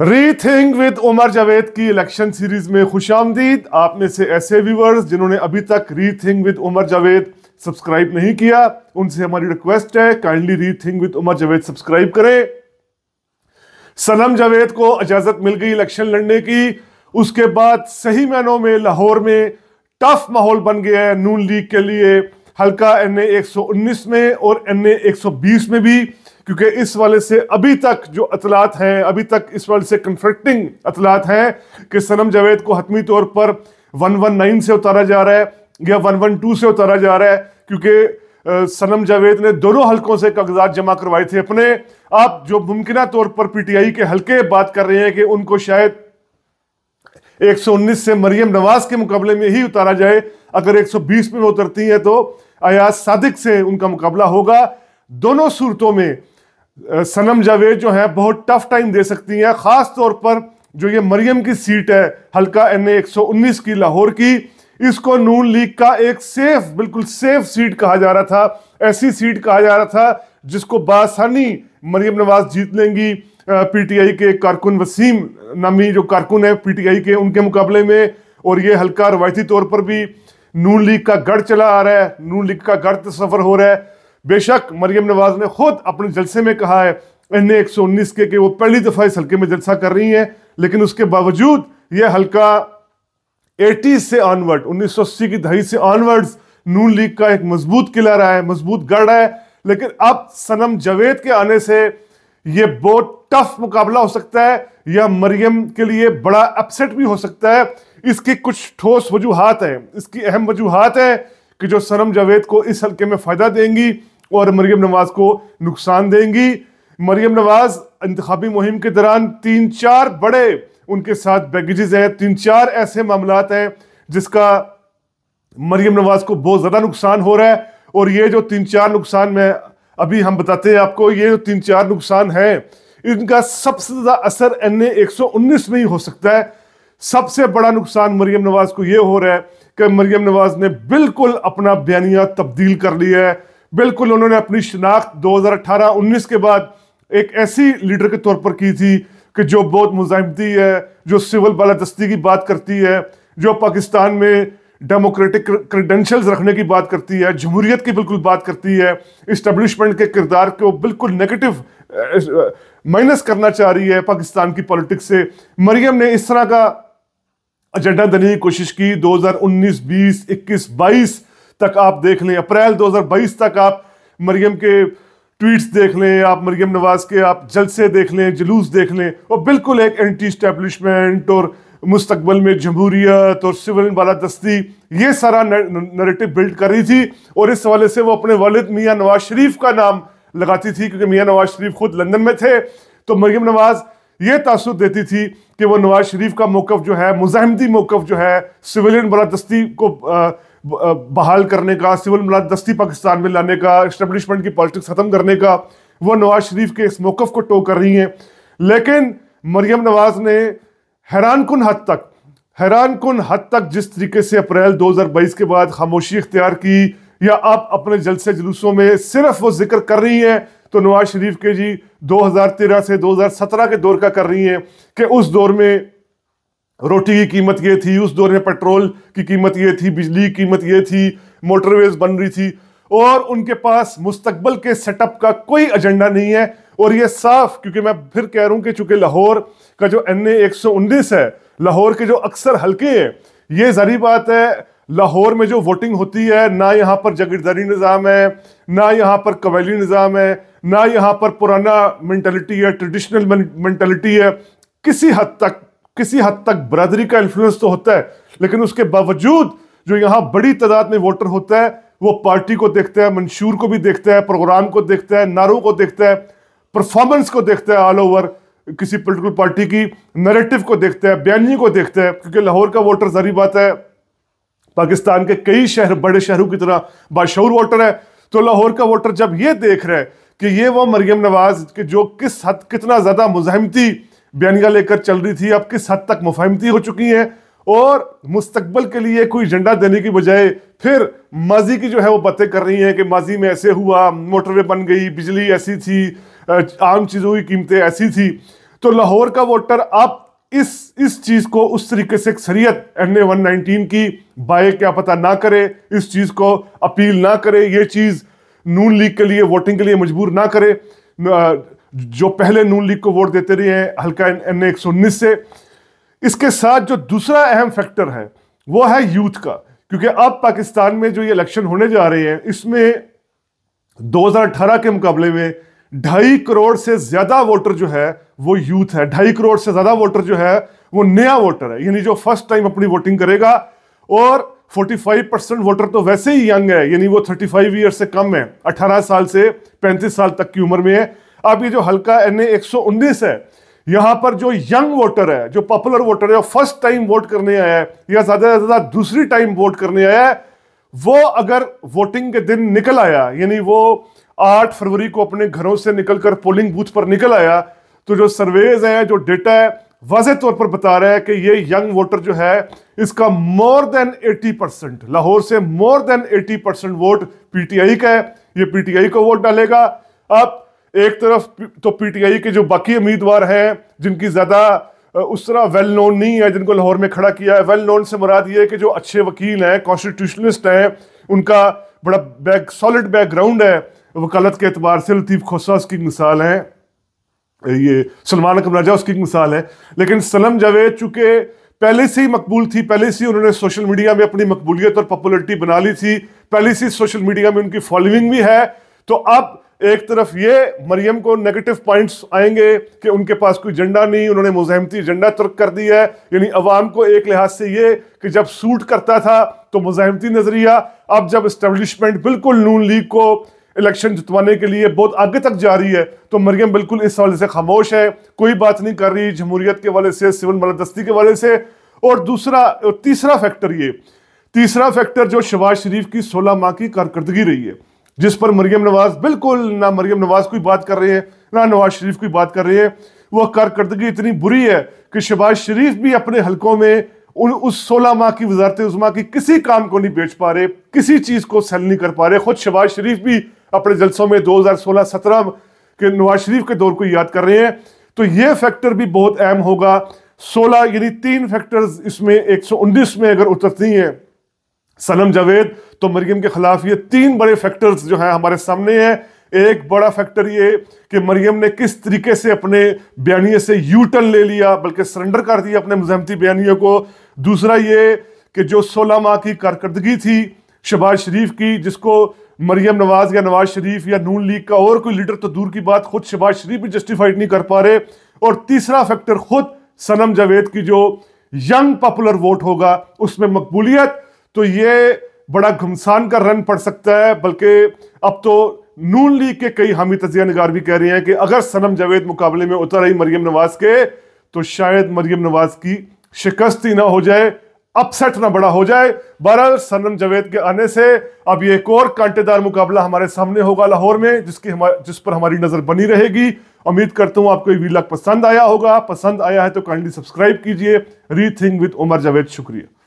Rethink with Umar Javed की election series में खुशामदीद। आप में से ऐसे व्यूअर्स जिन्होंने अभी तक rethink with Umar Javed subscribe नहीं किया, उनसे हमारी रिक्वेस्ट है kindly rethink with Umar Javed subscribe करें। सनम जावेद को इजाजत मिल गई इलेक्शन लड़ने की। उसके बाद सही मायनों में लाहौर में टफ माहौल बन गया है नून लीग के लिए, हल्का NA 119 में और NA 120 में भी, क्योंकि इस वाले से अभी तक जो अतलात हैं, अभी तक इस वाले से कंफ्लिक्टिंग अतलात हैं कि सनम जावेद को हतमी तौर पर 119 से उतारा जा रहा है या 112 से उतारा जा रहा है, क्योंकि सनम जावेद ने दोनों हलकों से कागजात जमा करवाए थे अपने। आप जो मुमकिन तौर पर PTI के हलके बात कर रहे हैं कि उनको शायद 119 से मरियम नवाज के मुकाबले में ही उतारा जाए, अगर 120 में वो उतरती हैं तो अयाज सादिक से उनका मुकाबला होगा। दोनों सूरतों में सनम जावेद जो है बहुत टफ टाइम दे सकती हैं, खास तौर पर जो ये मरियम की सीट है हल्का NA 119 की लाहौर की, इसको नून लीग का एक सेफ, बिल्कुल सेफ सीट कहा जा रहा था। ऐसी सीट कहा जा रहा था जिसको बासानी मरियम नवाज जीत लेंगी PTI के कारकुन वसीम नामी जो कारकुन है PTI के, उनके मुकाबले में। और ये हल्का रवायती तौर पर भी नून लीग का गढ़ चला आ रहा है, नून लीग का गढ़ तस्वर हो रहा है। बेशक मरियम नवाज ने खुद अपने जलसे में कहा है NA 119 के कि वो पहली दफा इस हल्के में जलसा कर रही हैं, लेकिन उसके बावजूद ये हल्का 80 से ऑनवर्ड, 1980 की दहाई से ऑनवर्ड्स नून लीग का एक मजबूत किला रहा है, मजबूत गढ़ है। लेकिन अब सनम जावेद के आने से ये बहुत टफ मुकाबला हो सकता है, या मरियम के लिए बड़ा अपसेट भी हो सकता है। इसकी कुछ ठोस वजूहात हैं, इसकी अहम वजूहात है कि जो सनम जावेद को इस हल्के में फायदा देंगी और मरियम नवाज को नुकसान देंगी। मरियम नवाज इंतखाबी मुहिम के दौरान 3-4 बड़े उनके साथ बैगेजेस हैं, 3-4 ऐसे मामलात हैं जिसका मरियम नवाज को बहुत ज्यादा नुकसान हो रहा है। और ये जो 3-4 नुकसान में अभी हम बताते हैं आपको, ये जो 3-4 नुकसान है इनका सबसे ज्यादा असर NA 119 में ही हो सकता है। सबसे बड़ा नुकसान मरियम नवाज को ये हो रहा है कि मरियम नवाज ने बिल्कुल अपना बयानिया तब्दील कर लिया है। बिल्कुल उन्होंने अपनी शिनाख्त 2018-19 के बाद एक ऐसी लीडर के तौर पर की थी कि जो बहुत मुजाहिमती है, जो सिविल बालादस्ती की बात करती है, जो पाकिस्तान में डेमोक्रेटिक क्रेडेंशियल्स रखने की बात करती है, जमहूरियत की बिल्कुल बात करती है, इस्टेब्लिशमेंट के किरदार को बिल्कुल नेगेटिव माइनस करना चाह रही है पाकिस्तान की पॉलिटिक्स से। मरियम ने इस तरह का एजेंडा देने की कोशिश की। 2019, 20, 21, 22 तक आप देख लें, अप्रैल 2022 तक आप मरियम के ट्वीट्स देख लें, आप मरियम नवाज के आप जलसे देख लें, जुलूस देख लें, और बिल्कुल एक एंटी स्टैब्लिशमेंट और मुस्तकबल में जमहूरियत और सिविल बालादस्ती, ये सारा नैरेटिव बिल्ड कर रही थी। और इस हवाले से वो अपने वालिद मियां नवाज शरीफ का नाम लगाती थी, क्योंकि मियां नवाज शरीफ खुद लंदन में थे। तो मरियम नवाज ये तासुर देती थी कि वो नवाज शरीफ का मौकफ जो है, मुजाहिमती मौकफ जो है, सिविलियन बालादस्ती को बहाल करने का, सिविल बालादस्ती पाकिस्तान में लाने का, एस्टेब्लिशमेंट की पॉलिटिक्स खत्म करने का, वो नवाज शरीफ के इस मौकफ को टो कर रही हैं। लेकिन मरियम नवाज ने हैरानकुन हद तक जिस तरीके से अप्रैल 2022 के बाद खामोशी इख्तियार की, या अब अपने जलसे जुलूसों में सिर्फ वो जिक्र कर रही हैं तो नवाज शरीफ के जी 2013 से 2017 के दौर का कर रही हैं कि उस दौर में रोटी की कीमत ये थी, उस दौर में पेट्रोल की कीमत ये थी, बिजली की कीमत ये थी, मोटरवेज बन रही थी, और उनके पास मुस्तकबल के सेटअप का कोई एजेंडा नहीं है। और ये साफ, क्योंकि मैं फिर कह रहा हूं कि चूंकि लाहौर का जो NA 119 है, लाहौर के जो अक्सर हल्के हैं, ये जारी बात है लाहौर में जो वोटिंग होती है, ना यहाँ पर जागीरदारी निज़ाम है, ना यहाँ पर कबैली निज़ाम है, ना यहाँ पर पुराना मेंटालिटी है, ट्रेडिशनल मेंटालिटी है। किसी हद तक बरादरी का इन्फ्लुएंस तो होता है, लेकिन उसके बावजूद जो यहाँ बड़ी तादाद में वोटर होता है वो पार्टी को देखता है, मंशूर को भी देखता है, प्रोग्राम को देखता है, नारों को देखता है, परफॉर्मेंस को देखता है, ऑल ओवर किसी पोलिटिकल पार्टी की नैरेटिव को देखता है, बयानी को देखता है। क्योंकि लाहौर का वोटर जारी बात है पाकिस्तान के कई शहर, बड़े शहरों की तरह बाशऊर वोटर है। तो लाहौर का वोटर जब ये देख रहा है कि ये वो मरियम नवाज के जो कितना ज्यादा मुजाहिमती बयानिया लेकर चल रही थी, अब किस हद तक मुफाहिमती हो चुकी हैं, और मुस्तकबल के लिए कोई एजेंडा देने की बजाय फिर माजी की जो है वो बातें कर रही हैं कि माजी में ऐसे हुआ, मोटरवे बन गई, बिजली ऐसी थी, आम चीज़ों की कीमतें ऐसी थी। तो लाहौर का वोटर आप इस चीज को उस तरीके से शरीयत NA 119 की बाय क्या पता ना करे, इस चीज को अपील ना करे, ये चीज नून लीग के लिए वोटिंग के लिए मजबूर ना करे, जो पहले नून लीग को वोट देते रहे हैं हल्का NA 119 से। इसके साथ जो दूसरा अहम फैक्टर है वो है यूथ का, क्योंकि अब पाकिस्तान में जो ये इलेक्शन होने जा रहे हैं इसमें 2018 के मुकाबले में 2.5 करोड़ से ज्यादा वोटर जो है वो यूथ है। 2.5 करोड़ से ज्यादा वोटर जो है वो नया वोटर है, यानी जो फर्स्ट टाइम अपनी वोटिंग करेगा। और 45% वोटर तो वैसे ही यंग है, यानी वो 35 ईयर से कम है, 18 साल से 35 साल तक की उम्र में है। अब ये जो हल्का NA 119 है, यहां पर जो यंग वोटर है, जो पॉपुलर वोटर है, फर्स्ट टाइम वोट करने आया है या ज्यादा से ज्यादा दूसरी टाइम वोट करने आया है, वो अगर वोटिंग के दिन निकल आया, यानी वो 8 फरवरी को अपने घरों से निकलकर पोलिंग बूथ पर निकल आया, तो जो सर्वेज है, जो डेटा है, वाज़ेह तौर पर बता रहा है कि ये यंग वोटर जो है इसका मोर देन 80%, लाहौर से मोर देन 80% वोट PTI का है। ये PTI को वोट डालेगा। अब एक तरफ तो PTI के जो बाकी उम्मीदवार हैं जिनकी ज्यादा उस तरह वेल नोन नहीं है, जिनको लाहौर में खड़ा किया है, वेल नोन से मुराद ये है कि जो अच्छे वकील हैं, कॉन्स्टिट्यूशनलिस्ट हैं, उनका बड़ा सॉलिड बैकग्राउंड है वकालत के एतबार से। लतीफ खोसा उसकी मिसाल है, ये सलमान अकबर राजा उसकी मिसाल है। लेकिन सनम जावेद चूंकि पहले से ही मकबूल थी, पहले से ही उन्होंने सोशल मीडिया में अपनी मकबूलियत और पॉपुलरिटी बना ली थी, पहले से सोशल मीडिया में उनकी फॉलोइंग भी है, तो अब एक तरफ ये मरियम को नेगेटिव पॉइंट्स आएंगे कि उनके पास कोई एजेंडा नहीं, उन्होंने मुज़ाहमती एजेंडा तर्क कर दिया है। यानी अवाम को एक लिहाज से ये कि जब सूट करता था तो मुज़ाहमती नजरिया, अब जब एस्टेब्लिशमेंट बिल्कुल नून लीग को इलेक्शन जितवाने के लिए बहुत आगे तक जा रही है, तो मरियम बिल्कुल इस हवाले से खामोश है, कोई बात नहीं कर रही जमहूरियत के हवाले से, सिविल बालादस्ती के हवाले से। और तीसरा फैक्टर जो शहबाज शरीफ की 16 माह की कारकर्दगी रही है, जिस पर मरियम नवाज बिल्कुल ना मरियम नवाज कोई बात कर रहे हैं ना नवाज शरीफ कोई बात कर रहे हैं। वह कारकर्दगी इतनी बुरी है कि शहबाज शरीफ भी अपने हलकों में उस 16 माह की वजारत उज़्मा की किसी काम को नहीं बेच पा रहे, किसी चीज को सेल नहीं कर पा रहे। खुद शहबाज शरीफ भी अपने जलसों में 2016-17 के नवाज शरीफ के दौर को याद कर रहे हैं। तो यह फैक्टर भी बहुत अहम होगा। 16 यानी 3 फैक्टर्स इसमें 119 में अगर उतरती हैं सनम जावेद, तो मरियम के खिलाफ ये 3 बड़े फैक्टर्स जो हैं हमारे सामने हैं। एक बड़ा फैक्टर ये कि मरियम ने किस तरीके से अपने बयानिए से यू टर्न ले लिया, बल्कि सरेंडर कर दिया अपने मुज़ाहमती बयानियों को। दूसरा ये कि जो 16 माह की कारकर्दगी थी शहबाज शरीफ की, जिसको मरियम नवाज या नवाज शरीफ या नून लीग का और कोई लीडर तो दूर की बात, खुद शहबाज शरीफ भी जस्टिफाइड नहीं कर पा रहे। और तीसरा फैक्टर खुद सनम जावेद की जो यंग पॉपुलर वोट होगा उसमें मकबूलियत, तो ये बड़ा घमसान का रन पड़ सकता है। बल्कि अब तो नून लीग के कई हामी तजिया निगार भी कह रहे हैं कि अगर सनम जावेद मुकाबले में उतर आई मरियम नवाज के, तो शायद मरियम नवाज की शिकस्त ही ना हो जाए, अपसेट ना बड़ा हो जाए। बहरहाल सनम जावेद के आने से अब ये एक और कांटेदार मुकाबला हमारे सामने होगा लाहौर में, जिस पर हमारी नजर बनी रहेगी। उम्मीद करता हूं आपको ये वीलॉग पसंद आया होगा। पसंद आया है तो काइंडली सब्सक्राइब कीजिए। Rethink with Umar Javed. शुक्रिया।